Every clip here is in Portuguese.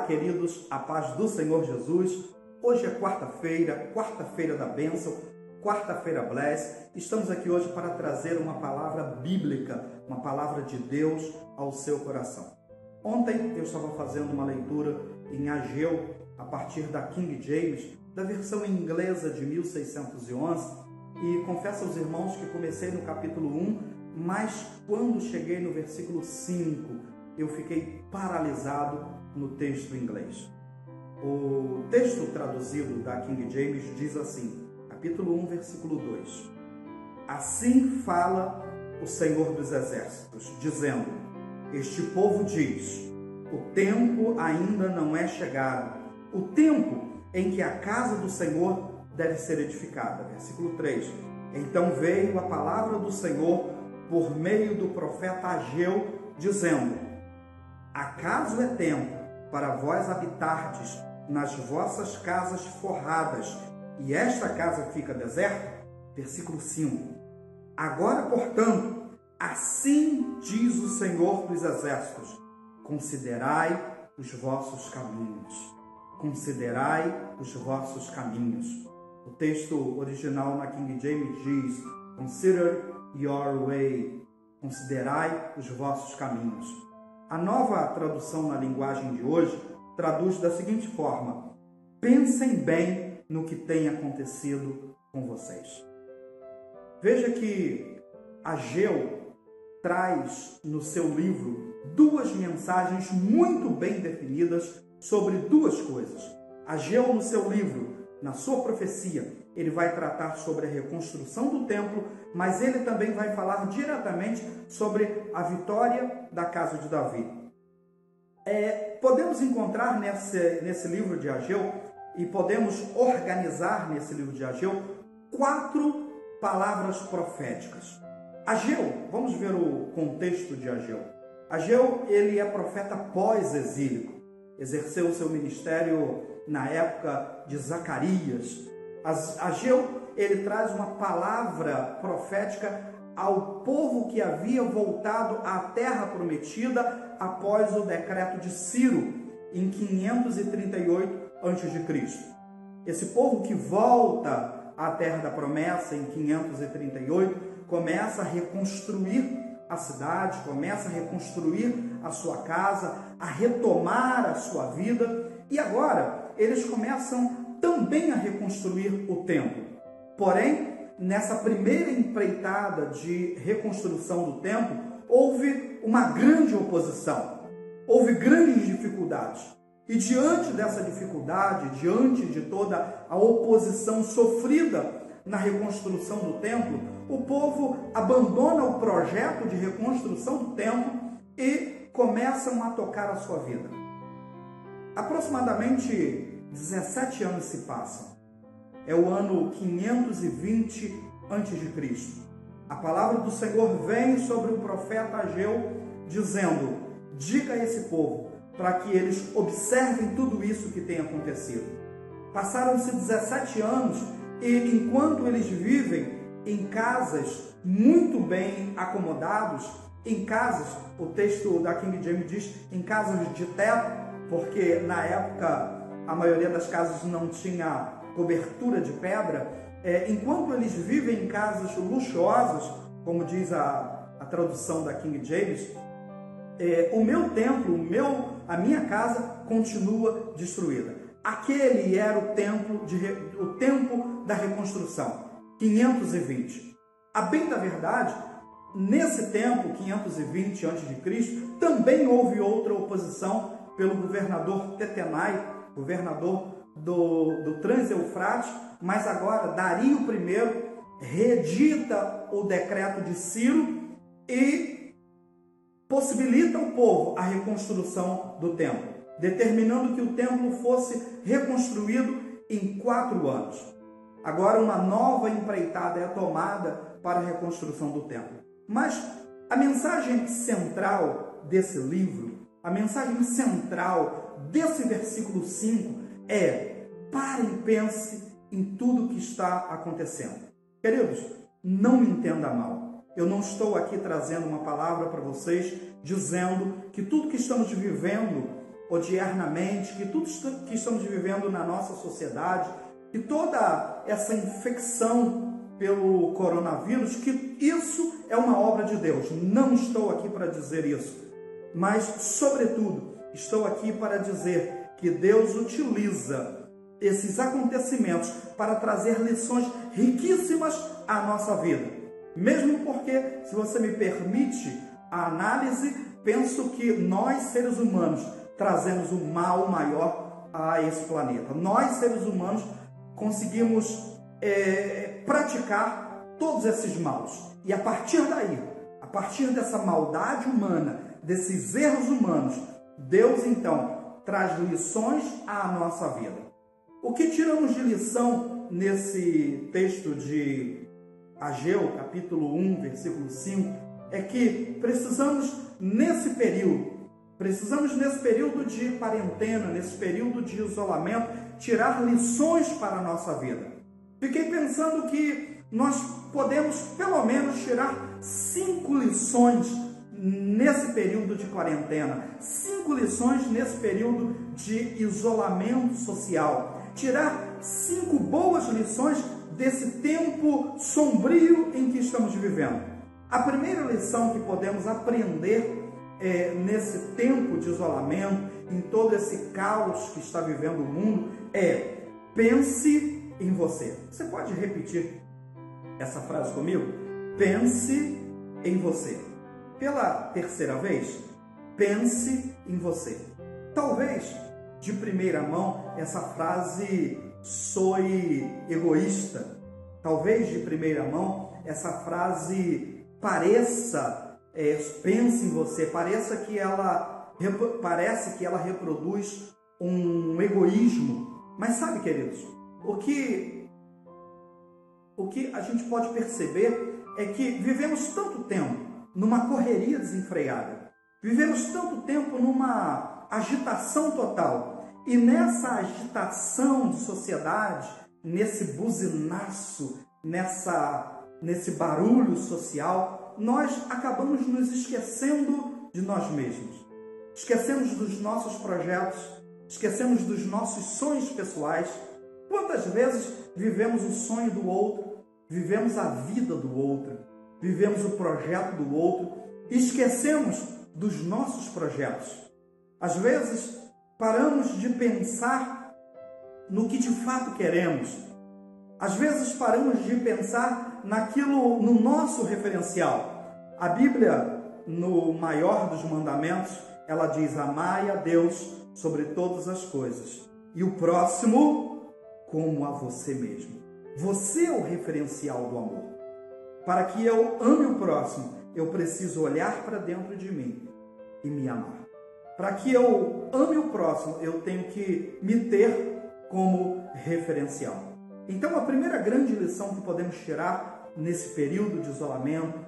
queridos, a paz do Senhor Jesus. Hoje é quarta-feira da bênção, quarta-feira bless. Estamos aqui hoje para trazer uma palavra bíblica, uma palavra de Deus ao seu coração. Ontem eu estava fazendo uma leitura em Ageu, a partir da King James, da versão inglesa de 1611, e confesso aos irmãos que comecei no capítulo 1, mas quando cheguei no versículo 5, eu fiquei paralisado no texto em inglês. O texto traduzido da King James diz assim, capítulo 1, versículo 2. Assim fala o Senhor dos Exércitos, dizendo, este povo diz, o tempo ainda não é chegado, o tempo em que a casa do Senhor deve ser edificada. Versículo 3. Então veio a palavra do Senhor por meio do profeta Ageu, dizendo, acaso é tempo para vós habitardes nas vossas casas forradas, e esta casa fica deserta? Versículo 5. Agora, portanto, assim diz o Senhor dos Exércitos, considerai os vossos caminhos. Considerai os vossos caminhos. O texto original na King James diz, consider your way. Considerai os vossos caminhos. A nova tradução na linguagem de hoje traduz da seguinte forma, pensem bem no que tem acontecido com vocês. Veja que Ageu traz no seu livro duas mensagens muito bem definidas sobre duas coisas. Ageu, no seu livro, na sua profecia, ele vai tratar sobre a reconstrução do templo, mas ele também vai falar diretamente sobre a vitória da casa de Davi. Podemos encontrar nesse livro de Ageu, e podemos organizar nesse livro de Ageu, 4 palavras proféticas. Ageu, vamos ver o contexto de Ageu. Ageu, ele é profeta pós-exílico, exerceu o seu ministério na época de Zacarias. Ageu, ele traz uma palavra profética ao povo que havia voltado à terra prometida após o decreto de Ciro, em 538 a.C. Esse povo que volta à terra da promessa em 538, começa a reconstruir a cidade, começa a reconstruir a sua casa, a retomar a sua vida, e agora eles começam também a reconstruir o templo. Porém, nessa primeira empreitada de reconstrução do templo, houve uma grande oposição, houve grandes dificuldades. E diante dessa dificuldade, diante de toda a oposição sofrida na reconstrução do templo, o povo abandona o projeto de reconstrução do templo e começam a tocar a sua vida. Aproximadamente 17 anos se passam. É o ano 520 a.C. A palavra do Senhor vem sobre o profeta Ageu, dizendo, diga a esse povo, para que eles observem tudo isso que tem acontecido. Passaram-se 17 anos e enquanto eles vivem em casas muito bem acomodados, em casas, o texto da King James diz, em casas de teto, porque na época a maioria das casas não tinha cobertura de pedra, enquanto eles vivem em casas luxuosas, como diz a tradução da King James, o meu templo, a minha casa continua destruída. Aquele era o tempo da reconstrução, 520. A bem da verdade, nesse tempo, 520 a.C., também houve outra oposição pelo governador Tetenai, governador do Trans-Eufrates, mas agora Dario I reedita o decreto de Ciro e possibilita ao povo a reconstrução do templo, determinando que o templo fosse reconstruído em 4 anos. Agora uma nova empreitada é tomada para a reconstrução do templo. Mas a mensagem central desse livro, a mensagem central desse versículo 5 é: pare e pense em tudo que está acontecendo. Queridos, não me entenda mal. Eu não estou aqui trazendo uma palavra para vocês dizendo que tudo que estamos vivendo odiernamente, que tudo que estamos vivendo na nossa sociedade, que toda essa infecção pelo coronavírus, que isso é uma obra de Deus. Não estou aqui para dizer isso, mas, sobretudo, estou aqui para dizer que Deus utiliza esses acontecimentos para trazer lições riquíssimas à nossa vida. Mesmo porque, se você me permite a análise, penso que nós, seres humanos, trazemos um mal maior a esse planeta. Nós, seres humanos, conseguimos praticar todos esses maus. E a partir daí, a partir dessa maldade humana, desses erros humanos, Deus, então, traz lições à nossa vida. O que tiramos de lição nesse texto de Ageu, capítulo 1, versículo 5, é que precisamos nesse período de quarentena, nesse período de isolamento, tirar lições para a nossa vida. Fiquei pensando que nós podemos, pelo menos, tirar 5 lições nesse período de quarentena, 5 lições nesse período de isolamento social. Tirar 5 boas lições desse tempo sombrio em que estamos vivendo. A primeira lição que podemos aprender nesse tempo de isolamento, em todo esse caos que está vivendo o mundo, é: pense em você. Você pode repetir essa frase comigo? Pense em você. Pela terceira vez, pense em você. Talvez, de primeira mão, essa frase soe egoísta. Talvez, de primeira mão, essa frase pareça, pense em você, parece que ela reproduz um egoísmo. Mas sabe, queridos, o que a gente pode perceber é que vivemos tanto tempo numa correria desenfreada, vivemos tanto tempo numa agitação total, e nessa agitação de sociedade, nesse buzinaço, nesse barulho social, nós acabamos nos esquecendo de nós mesmos, esquecemos dos nossos projetos, esquecemos dos nossos sonhos pessoais. Quantas vezes vivemos o sonho do outro, vivemos a vida do outro, vivemos o projeto do outro, e esquecemos dos nossos projetos. Às vezes, paramos de pensar no que de fato queremos. Às vezes, paramos de pensar no nosso referencial. A Bíblia, no maior dos mandamentos, ela diz: amai a Deus sobre todas as coisas, e o próximo como a você mesmo. Você é o referencial do amor. Para que eu ame o próximo, eu preciso olhar para dentro de mim e me amar. Para que eu ame o próximo, eu tenho que me ter como referencial. Então, a primeira grande lição que podemos tirar nesse período de isolamento,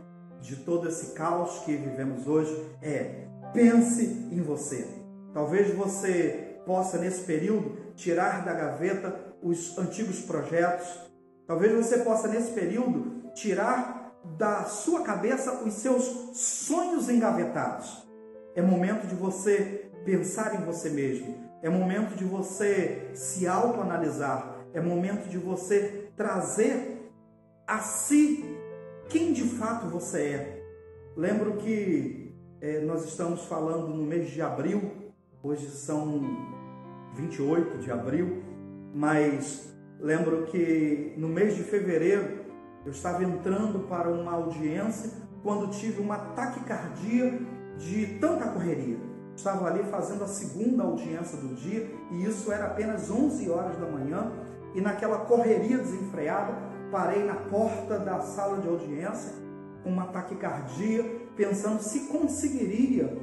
de todo esse caos que vivemos hoje, é: pense em você. Talvez você possa, nesse período, tirar da gaveta os antigos projetos. Talvez você possa, nesse período, tirar da sua cabeça os seus sonhos engavetados. É momento de você pensar em você mesmo. É momento de você se autoanalisar. É momento de você trazer a si quem de fato você é. Lembro que nós estamos falando no mês de abril. Hoje são 28 de abril. Mas lembro que no mês de fevereiro eu estava entrando para uma audiência quando tive uma taquicardia de tanta correria. Estava ali fazendo a segunda audiência do dia e isso era apenas 11 horas da manhã, e naquela correria desenfreada parei na porta da sala de audiência com uma taquicardia, pensando se conseguiria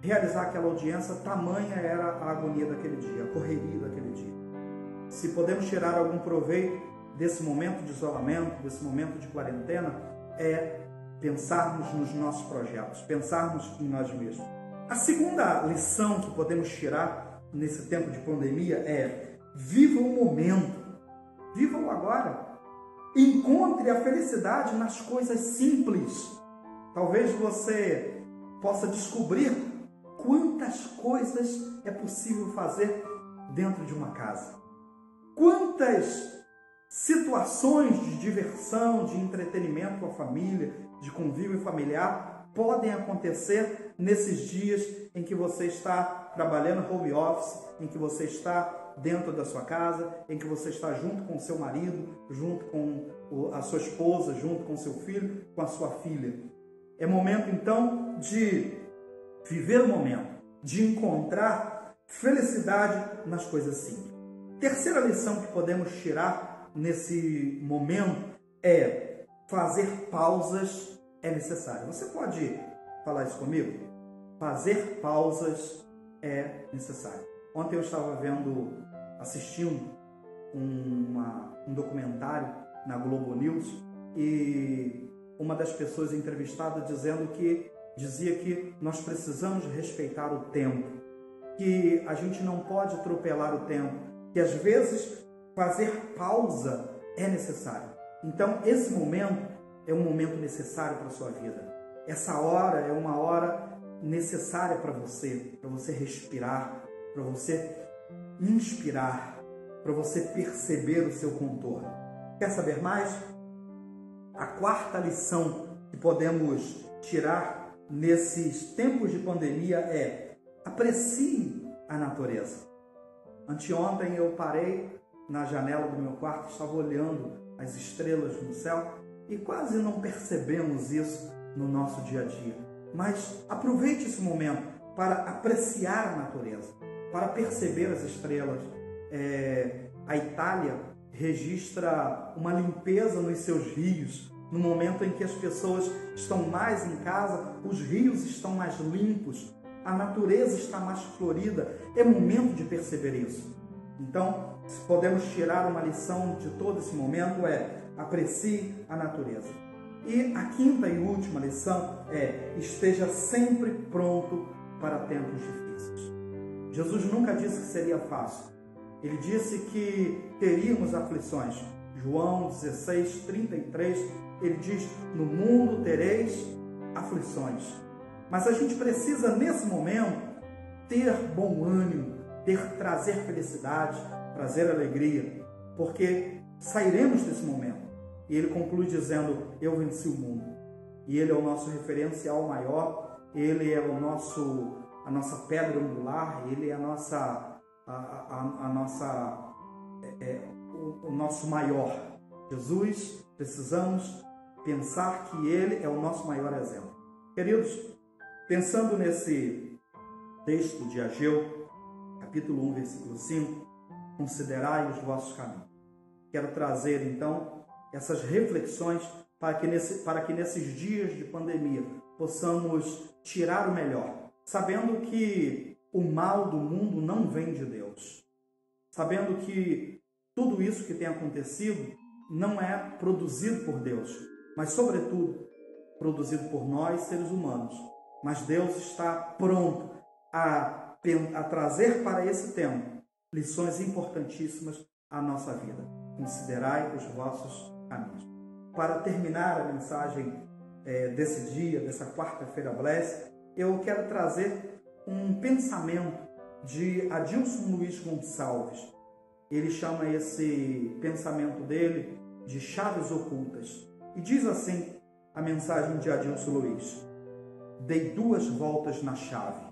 realizar aquela audiência, tamanha era a agonia daquele dia, a correria daquele dia. Se podemos tirar algum proveito desse momento de isolamento, desse momento de quarentena, é pensarmos nos nossos projetos, pensarmos em nós mesmos. A segunda lição que podemos tirar nesse tempo de pandemia é: viva o momento, viva o agora. Encontre a felicidade nas coisas simples. Talvez você possa descobrir quantas coisas é possível fazer dentro de uma casa. Quantas situações de diversão, de entretenimento com a família, de convívio familiar podem acontecer nesses dias em que você está trabalhando home office, em que você está dentro da sua casa, em que você está junto com o seu marido, junto com a sua esposa, junto com o seu filho, com a sua filha. É momento então de viver o momento, de encontrar felicidade nas coisas simples. Terceira lição que podemos tirar nesse momento é fazer pausas é necessário. Você pode falar isso comigo? Fazer pausas é necessário. Ontem eu estava assistindo um documentário na Globo News e uma das pessoas entrevistadas dizia que nós precisamos respeitar o tempo, que a gente não pode atropelar o tempo, que às vezes fazer pausa é necessário. Então esse momento é um momento necessário para a sua vida. Essa hora é uma hora necessária para você respirar, para você inspirar, para você perceber o seu contorno. Quer saber mais? A quarta lição que podemos tirar nesses tempos de pandemia é: aprecie a natureza. Anteontem eu parei na janela do meu quarto, estava olhando as estrelas no céu e quase não percebemos isso no nosso dia a dia. Mas aproveite esse momento para apreciar a natureza, para perceber as estrelas. A Itália registra uma limpeza nos seus rios. No momento em que as pessoas estão mais em casa, os rios estão mais limpos, a natureza está mais florida. É momento de perceber isso. Então, se podemos tirar uma lição de todo esse momento é: aprecie a natureza. E a quinta e última lição é: esteja sempre pronto para tempos difíceis. Jesus nunca disse que seria fácil. Ele disse que teríamos aflições. João 16, 33, ele diz: no mundo tereis aflições. Mas a gente precisa, nesse momento, ter bom ânimo, trazer felicidade, trazer alegria, porque sairemos desse momento. E ele conclui dizendo: eu venci o mundo. E ele é o nosso referencial maior, ele é a nossa pedra angular, ele é o nosso maior. Jesus, precisamos pensar que ele é o nosso maior exemplo. Queridos, pensando nesse texto de Ageu, capítulo 1, versículo 5, considerai os vossos caminhos. Quero trazer, então, essas reflexões para que nesses dias de pandemia possamos tirar o melhor, sabendo que o mal do mundo não vem de Deus, sabendo que tudo isso que tem acontecido não é produzido por Deus, mas, sobretudo, produzido por nós, seres humanos. Mas Deus está pronto a trazer para esse tempo lições importantíssimas à nossa vida. Considerai os vossos caminhos. Para terminar a mensagem desse dia, dessa quarta-feira Bless, eu quero trazer um pensamento de Adilson Luiz Gonçalves. Ele chama esse pensamento dele de chaves ocultas. E diz assim a mensagem de Adilson Luiz: dei 2 voltas na chave,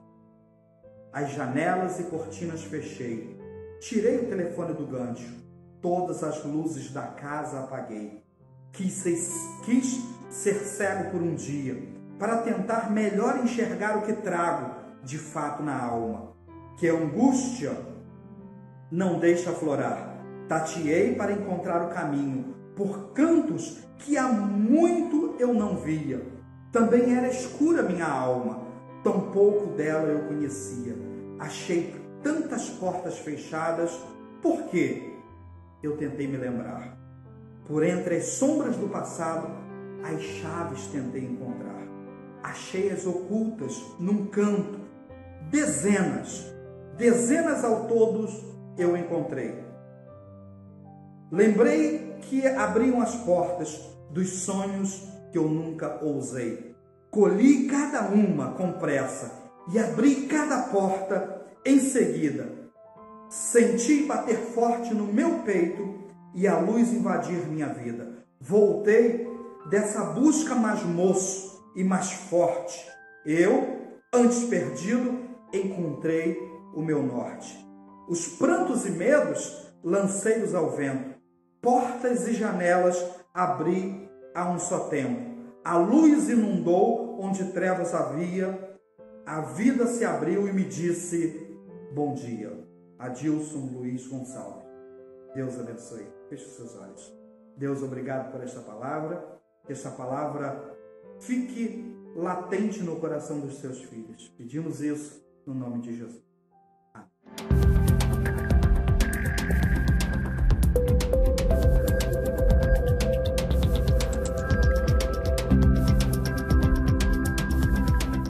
as janelas e cortinas fechei, tirei o telefone do gancho, todas as luzes da casa apaguei. Quis ser cego por um dia, para tentar melhor enxergar o que trago de fato na alma, que a angústia não deixa aflorar. Tateei para encontrar o caminho, por cantos que há muito eu não via. Também era escura minha alma, tão pouco dela eu conhecia. Achei tantas portas fechadas, por quê? Eu tentei me lembrar. Por entre as sombras do passado, as chaves tentei encontrar. Achei-as ocultas num canto, dezenas ao todo eu encontrei. Lembrei que abriam as portas dos sonhos que eu nunca ousei. Colhi cada uma com pressa e abri cada porta. Em seguida, senti bater forte no meu peito e a luz invadir minha vida. Voltei dessa busca mais moço e mais forte. Eu, antes perdido, encontrei o meu norte. Os prantos e medos lancei-os ao vento. Portas e janelas abri a um só tempo. A luz inundou onde trevas havia. A vida se abriu e me disse: bom dia. Adilson Luiz Gonçalves. Deus abençoe. Feche os seus olhos. Deus, obrigado por esta palavra. Que esta palavra fique latente no coração dos seus filhos. Pedimos isso no nome de Jesus.